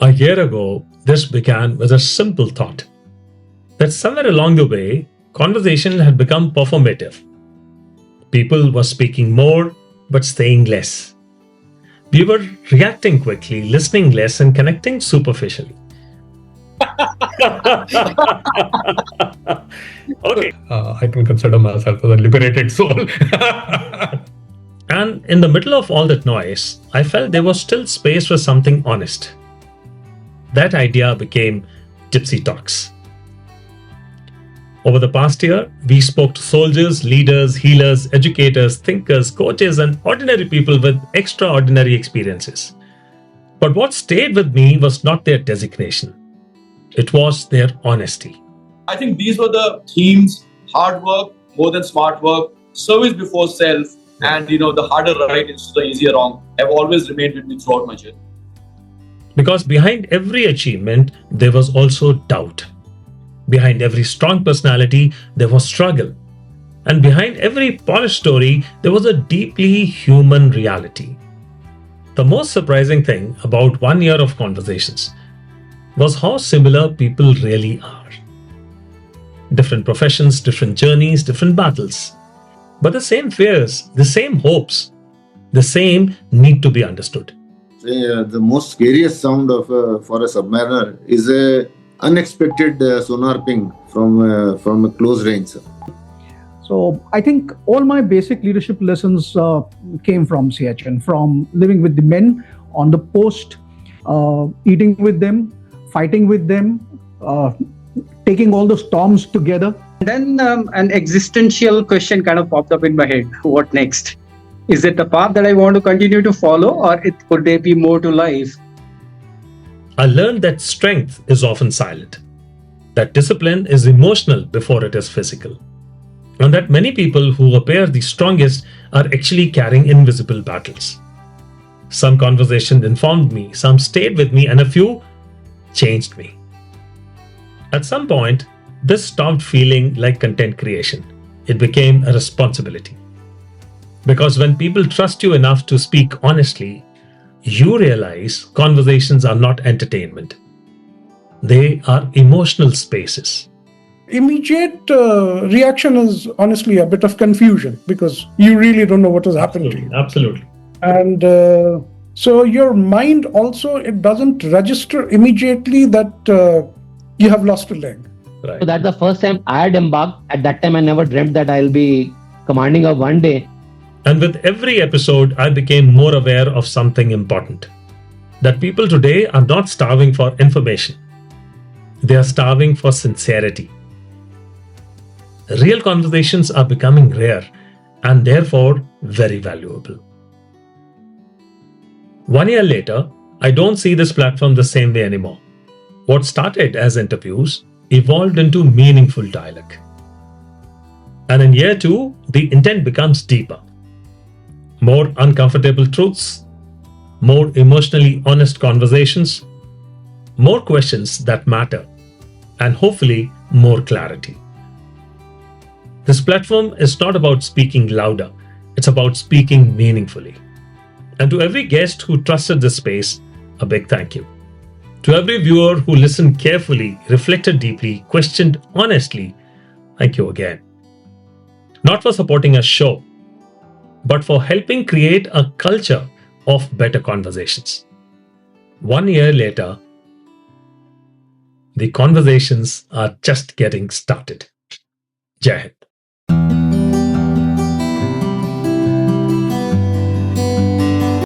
A year ago, this began with a simple thought that somewhere along the way, conversation had become performative. People were speaking more but staying less. We were reacting quickly, listening less, and connecting superficially. Okay. I can consider myself as a liberated soul. And in the middle of all that noise, I felt there was still space for something honest. That idea became Tipsy Talks. Over the past year, we spoke to soldiers, leaders, healers, educators, thinkers, coaches, and ordinary people with extraordinary experiences. But what stayed with me was not their designation. It was their honesty. I think these were the themes: hard work, more than smart work, service before self, and the harder right is the easier wrong have always remained with me throughout my journey. Because behind every achievement, there was also doubt. Behind every strong personality, there was struggle. And behind every polished story, there was a deeply human reality. The most surprising thing about 1 year of conversations was how similar people really are. Different professions, different journeys, different battles. But the same fears, the same hopes, the same need to be understood. The most scariest sound for a submariner is a unexpected sonar ping from a close range. So I think all my basic leadership lessons came from CHN, from living with the men on the post, eating with them, fighting with them, taking all the storms together. Then an existential question kind of popped up in my head. What next? Is it the path that I want to continue to follow, or could there be more to life? I learned that strength is often silent, that discipline is emotional before it is physical, and that many people who appear the strongest are actually carrying invisible battles. Some conversations informed me, some stayed with me, and a few changed me. At some point, this stopped feeling like content creation. It became a responsibility. Because when people trust you enough to speak honestly, you realize conversations are not entertainment. They are emotional spaces. Immediate reaction is honestly a bit of confusion because you really don't know what has happened to you. Absolutely. And so your mind also, it doesn't register immediately that you have lost a leg. Right. So that's the first time I had embarked. At that time, I never dreamt that I'll be commanding of one day. And with every episode, I became more aware of something important. That people today are not starving for information. They are starving for sincerity. Real conversations are becoming rare and therefore very valuable. 1 year later, I don't see this platform the same way anymore. What started as interviews evolved into meaningful dialogue. And in year 2, the intent becomes deeper. More uncomfortable truths, more emotionally honest conversations, more questions that matter, and hopefully more clarity. This platform is not about speaking louder, it's about speaking meaningfully. And to every guest who trusted this space, a big thank you. To every viewer who listened carefully, reflected deeply, questioned honestly, thank you again. Not for supporting a show, but for helping create a culture of better conversations. 1 year later, the conversations are just getting started. Jai Hind.